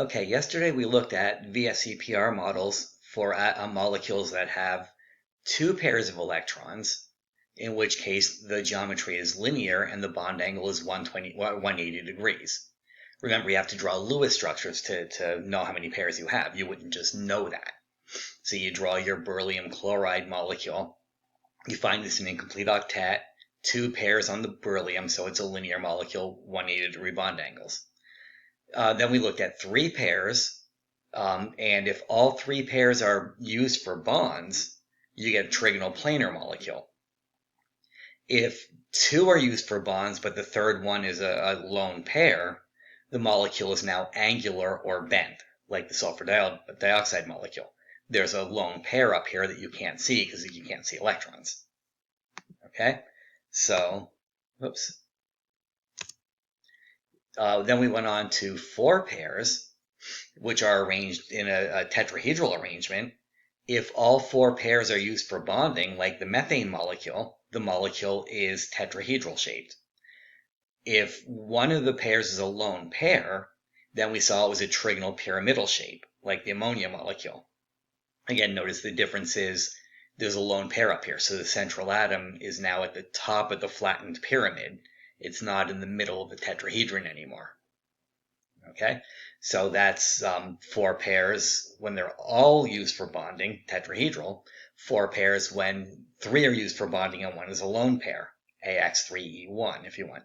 Okay, yesterday we looked at VSEPR models for molecules that have two pairs of electrons, in which case the geometry is linear and the bond angle is 180 degrees. Remember, you have to draw Lewis structures to know how many pairs you have. You wouldn't just know that. So you draw your beryllium chloride molecule. You find this an incomplete octet, two pairs on the beryllium, so it's a linear molecule, 180-degree bond angles. Then we looked at three pairs, and if all three pairs are used for bonds, you get a trigonal planar molecule. If two are used for bonds, but the third one is a lone pair, the molecule is now angular or bent, like the sulfur dioxide molecule. There's a lone pair up here that you can't see because you can't see electrons. Okay, so, whoops. Then we went on to four pairs, which are arranged in a tetrahedral arrangement. If all four pairs are used for bonding, like the methane molecule, the molecule is tetrahedral shaped. If one of the pairs is a lone pair, then we saw it was a trigonal pyramidal shape, like the ammonia molecule. Again, notice the difference is there's a lone pair up here, so the central atom is now at the top of the flattened pyramid. It's not in the middle of the tetrahedron anymore. Okay, so that's four pairs when they're all used for bonding, tetrahedral. Four pairs when three are used for bonding and one is a lone pair, AX3E1 if you want.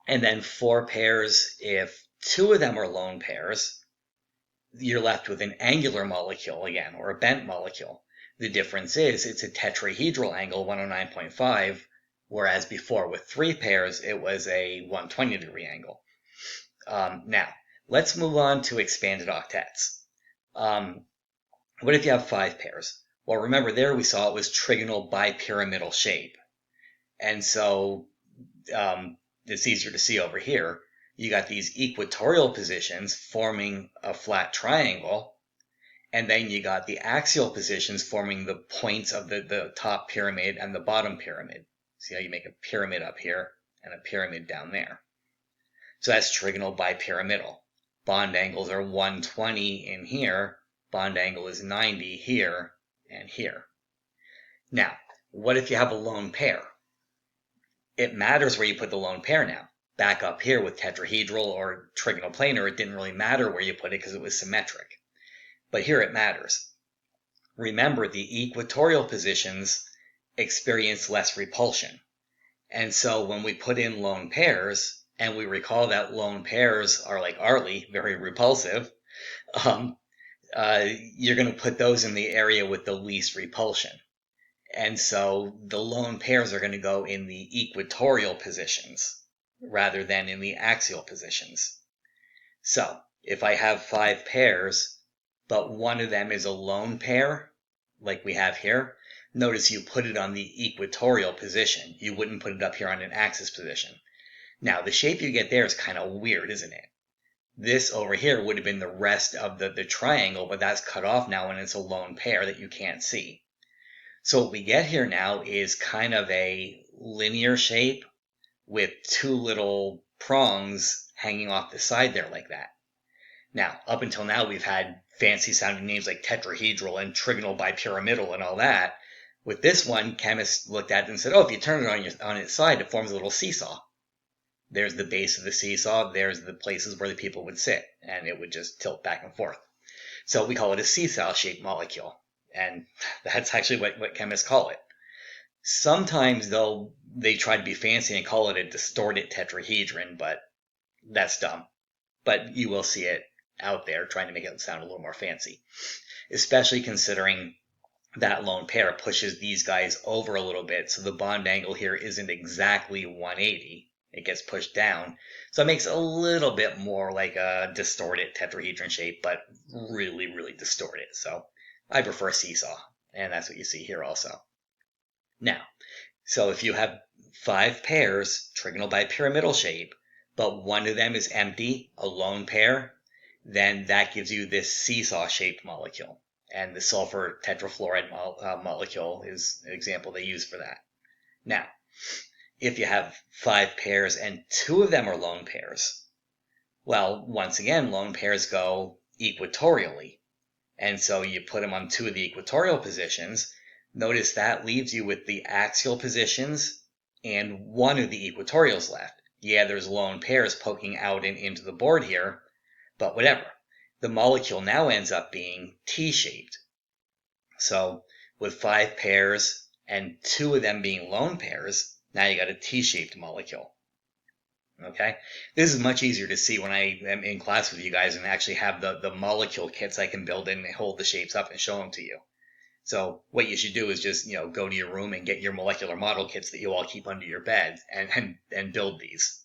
And then four pairs if two of them are lone pairs, you're left with an angular molecule again, or a bent molecule. The difference is it's a tetrahedral angle, 109.5, whereas before with three pairs, it was a 120-degree angle. Now, let's move on to expanded octets. What if you have five pairs? Well, remember there we saw it was trigonal bipyramidal shape. And so it's easier to see over here. You got these equatorial positions forming a flat triangle, and then you got the axial positions forming the points of the top pyramid and the bottom pyramid. See how you make a pyramid up here and a pyramid down there. So that's trigonal bipyramidal. Bond angles are 120 in here, bond angle is 90 here and here. Now, what if you have a lone pair? It matters where you put the lone pair now. Back up here with tetrahedral or trigonal planar, it didn't really matter where you put it because it was symmetric. But here it matters. Remember, the equatorial positions experience less repulsion. And so when we put in lone pairs, and we recall that lone pairs are like Arley, very repulsive, you're going to put those in the area with the least repulsion. And so the lone pairs are going to go in the equatorial positions rather than in the axial positions. So if I have five pairs, but one of them is a lone pair, like we have here, notice you put it on the equatorial position. You wouldn't put it up here on an axis position. Now, the shape you get there is kind of weird, isn't it? This over here would have been the rest of the triangle, but that's cut off now when it's a lone pair that you can't see. So what we get here now is kind of a linear shape with two little prongs hanging off the side there like that. Now, up until now, we've had fancy sounding names like tetrahedral and trigonal bipyramidal and all that. With this one, chemists looked at it and said, oh, if you turn it on its side, it forms a little seesaw. There's the base of the seesaw, there's the places where the people would sit, and it would just tilt back and forth. So we call it a seesaw-shaped molecule, and that's actually what chemists call it. Sometimes, though, they try to be fancy and call it a distorted tetrahedron, but that's dumb. But you will see it out there trying to make it sound a little more fancy, especially considering that lone pair pushes these guys over a little bit, so the bond angle here isn't exactly 180. It gets pushed down, so it makes it a little bit more like a distorted tetrahedron shape, but really, really distorted. So I prefer seesaw, and that's what you see here also. Now, so if you have five pairs, trigonal bipyramidal shape, but one of them is empty, a lone pair, then that gives you this seesaw-shaped molecule. And the sulfur tetrafluoride molecule is an example they use for that. Now, if you have five pairs and two of them are lone pairs, Well, once again, lone pairs go equatorially. And so you put them on two of the equatorial positions. Notice that leaves you with the axial positions and one of the equatorials left. Yeah, there's lone pairs poking out and into the board here, but whatever. The molecule now ends up being T-shaped. So with 5 pairs and 2 of them being lone pairs, now you got a T-shaped molecule. Okay, this is much easier to see when I am in class with you guys and actually have the molecule kits I can build in and hold the shapes up and show them to you. So what you should do is just go to your room and get your molecular model kits that you all keep under your bed and build these.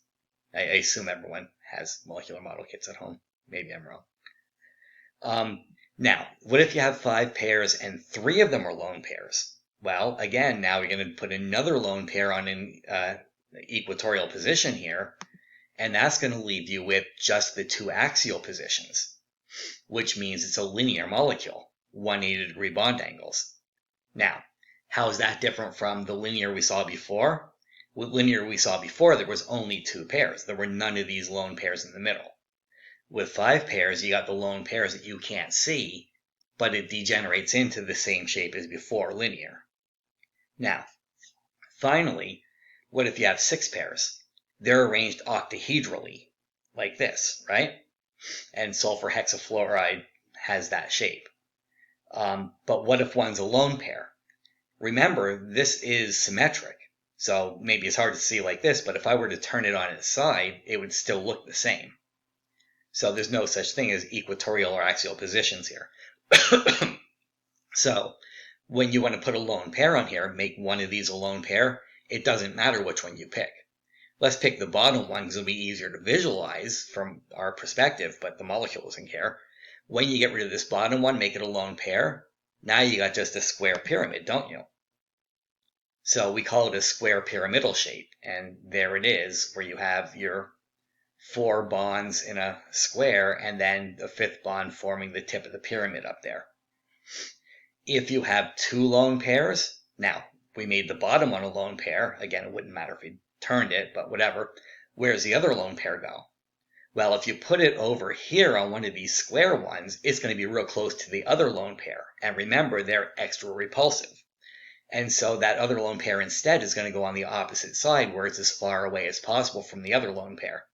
I assume everyone has molecular model kits at home. Maybe I'm wrong. Now, what if you have 5 pairs and 3 of them are lone pairs? Well, again, now you're going to put another lone pair on an equatorial position here, and that's going to leave you with just the 2 axial positions, which means it's a linear molecule, 180-degree bond angles. Now, how is that different from the linear we saw before? With linear we saw before, there was only 2 pairs. There were none of these lone pairs in the middle. With 5 pairs, you got the lone pairs that you can't see, but it degenerates into the same shape as before, linear. Now, finally, what if you have 6 pairs? They're arranged octahedrally, like this, right? And sulfur hexafluoride has that shape. But what if one's a lone pair? Remember, this is symmetric. So maybe it's hard to see like this, but if I were to turn it on its side, it would still look the same. So there's no such thing as equatorial or axial positions here. So when you want to put a lone pair on here, make one of these a lone pair, it doesn't matter which one you pick. Let's pick the bottom one because it'll be easier to visualize from our perspective, but the molecule doesn't care. When you get rid of this bottom one, make it a lone pair. Now you got just a square pyramid, don't you? So we call it a square pyramidal shape. And there it is, where you have your 4 bonds in a square and then the 5th bond forming the tip of the pyramid up there. If you have 2 lone pairs, now we made the bottom one a lone pair. Again, it wouldn't matter if we turned it, but whatever. Where's the other lone pair go? Well, if you put it over here on one of these square ones, it's going to be real close to the other lone pair. And remember, they're extra repulsive. And so that other lone pair instead is going to go on the opposite side where it's as far away as possible from the other lone pair.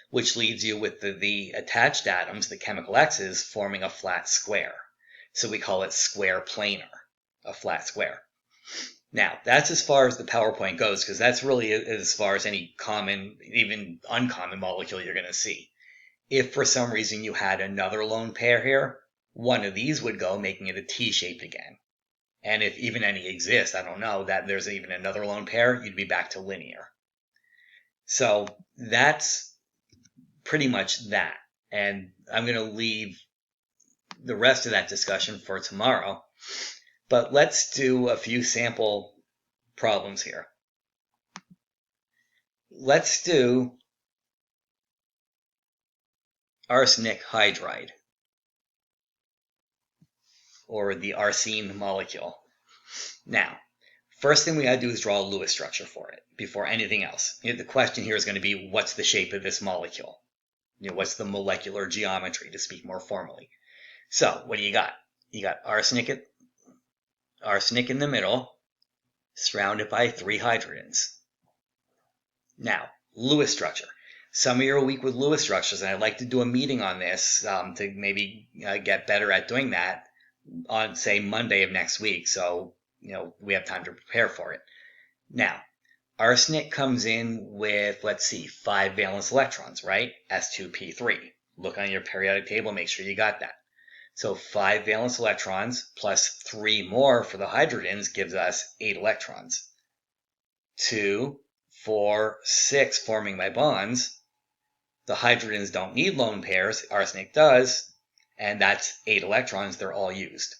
Which leaves you with the attached atoms, the chemical X's, forming a flat square. So we call it square planar, a flat square. Now, that's as far as the PowerPoint goes, because that's really as far as any common, even uncommon molecule you're going to see. If for some reason you had another lone pair here, one of these would go, making it a T-shape again. And if even any exist, I don't know, that there's even another lone pair, you'd be back to linear. So that's pretty much that. And I'm going to leave the rest of that discussion for tomorrow. But let's do a few sample problems here. Let's do arsenic hydride, or the arsine molecule. Now, first thing we got to do is draw a Lewis structure for it before anything else. The question here is going to be, what's the shape of this molecule? What's the molecular geometry, to speak more formally? So, what do you got? You got arsenic in the middle, surrounded by 3 hydrogens. Now, Lewis structure. Some of you are weak with Lewis structures, and I'd like to do a meeting on this to maybe get better at doing that on, say, Monday of next week, so we have time to prepare for it. Now, arsenic comes in with, let's see, 5 valence electrons, right? S2P3. Look on your periodic table, make sure you got that. So 5 valence electrons plus 3 more for the hydrogens gives us 8 electrons. 2, 4, 6 forming my bonds. The hydrogens don't need lone pairs, arsenic does, and that's 8 electrons, they're all used.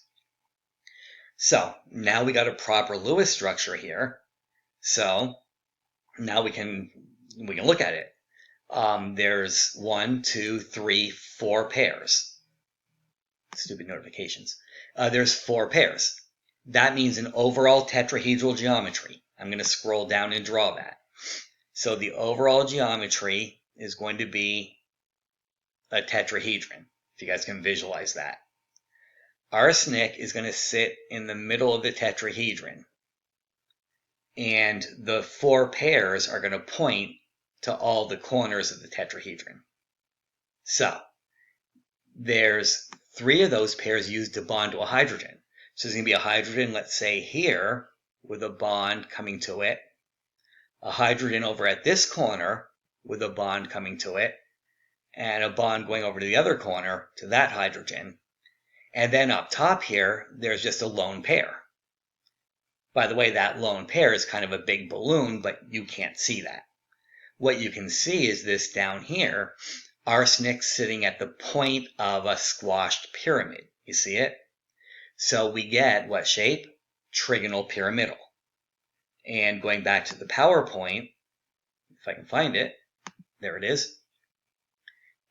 So now we got a proper Lewis structure here. So now we can look at it. There's 1, 2, 3, 4 pairs. Stupid notifications. There's 4 pairs. That means an overall tetrahedral geometry. I'm going to scroll down and draw that. So the overall geometry is going to be a tetrahedron, if you guys can visualize that. Arsenic is going to sit in the middle of the tetrahedron, and the 4 pairs are going to point to all the corners of the tetrahedron. So there's 3 of those pairs used to bond to a hydrogen. So there's going to be a hydrogen, let's say here, with a bond coming to it, a hydrogen over at this corner with a bond coming to it, and a bond going over to the other corner to that hydrogen. And then up top here, there's just a lone pair. By the way, that lone pair is kind of a big balloon, but you can't see that. What you can see is this down here, arsenic sitting at the point of a squashed pyramid. You see it? So we get what shape? Trigonal pyramidal. And going back to the PowerPoint, if I can find it, there it is.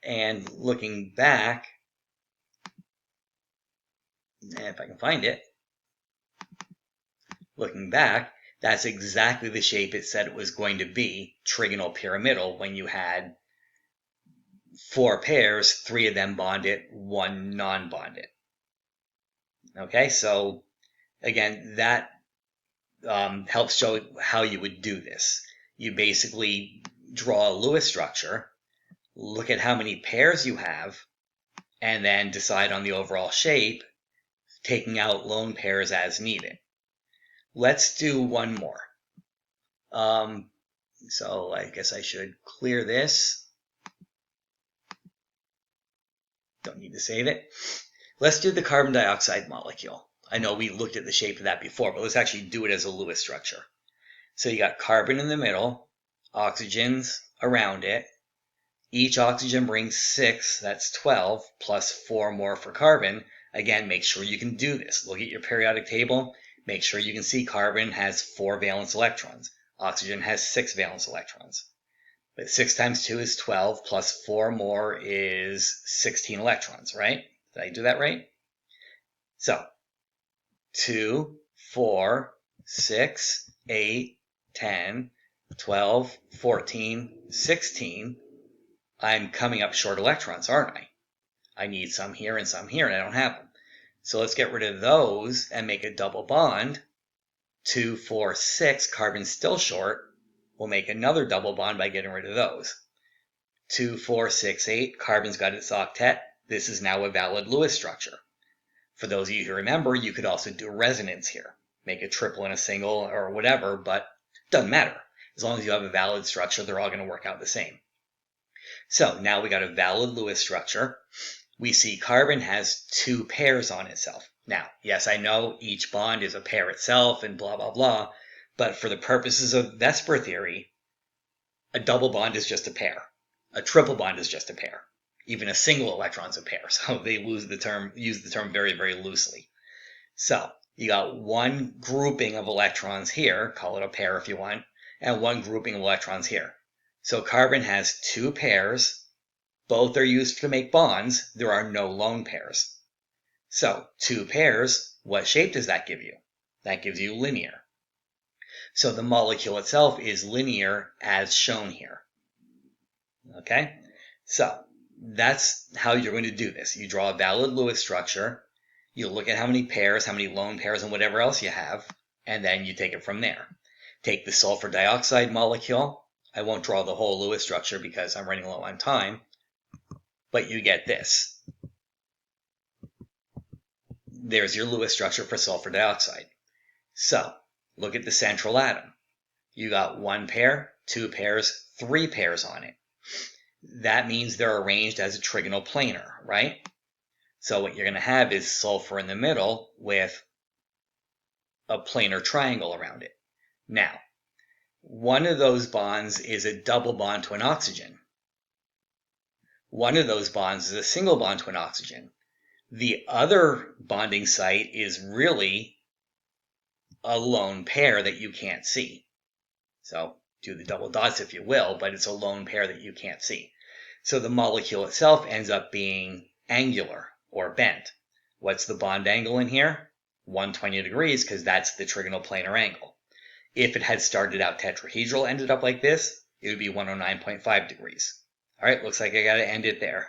And looking back, if I can find it, looking back, that's exactly the shape it said it was going to be, trigonal pyramidal, when you had 4 pairs, 3 of them bonded, 1 non-bonded. Okay, so again, that helps show how you would do this. You basically draw a Lewis structure, look at how many pairs you have, and then decide on the overall shape, taking out lone pairs as needed. Let's do one more. So I guess I should clear this. Don't need to save it. Let's do the carbon dioxide molecule. I know we looked at the shape of that before, but let's actually do it as a Lewis structure. So you got carbon in the middle, oxygens around it. Each oxygen brings 6, that's 12, plus 4 more for carbon. Again, make sure you can do this. Look at your periodic table. Make sure you can see carbon has 4 valence electrons. Oxygen has 6 valence electrons. But 6 times 2 is 12, plus 4 more is 16 electrons, right? Did I do that right? So 2, 4, 6, 8, 10, 12, 14, 16. I'm coming up short electrons, aren't I? I need some here and some here, and I don't have them. So let's get rid of those and make a double bond. 2, 4, 6, carbon's still short. We'll make another double bond by getting rid of those. 2, 4, 6, 8, carbon's got its octet. This is now a valid Lewis structure. For those of you who remember, you could also do resonance here. Make a triple and a single or whatever, but it doesn't matter. As long as you have a valid structure, they're all going to work out the same. So now we got a valid Lewis structure. We see carbon has 2 pairs on itself. Now, yes, I know each bond is a pair itself and blah, blah, blah, but for the purposes of VSEPR theory, a double bond is just a pair. A triple bond is just a pair. Even a single electron is a pair, so they use the term very, very loosely. So you got one grouping of electrons here, call it a pair if you want, and one grouping of electrons here. So carbon has 2 pairs. Both are used to make bonds. There are no lone pairs. So 2 pairs, what shape does that give you? That gives you linear. So the molecule itself is linear as shown here. Okay? So that's how you're going to do this. You draw a valid Lewis structure. You look at how many pairs, how many lone pairs, and whatever else you have, and then you take it from there. Take the sulfur dioxide molecule. I won't draw the whole Lewis structure because I'm running low on time, but you get this. There's your Lewis structure for sulfur dioxide. So look at the central atom. You got 1 pair, 2 pairs, 3 pairs on it. That means they're arranged as a trigonal planar, right? So what you're going to have is sulfur in the middle with a planar triangle around it. Now, one of those bonds is a double bond to an oxygen. One of those bonds is a single bond to an oxygen. The other bonding site is really a lone pair that you can't see. So do the double dots if you will, but it's a lone pair that you can't see. So the molecule itself ends up being angular or bent. What's the bond angle in here? 120 degrees, because that's the trigonal planar angle. If it had started out tetrahedral, ended up like this, it would be 109.5 degrees. All right, looks like I got to end it there.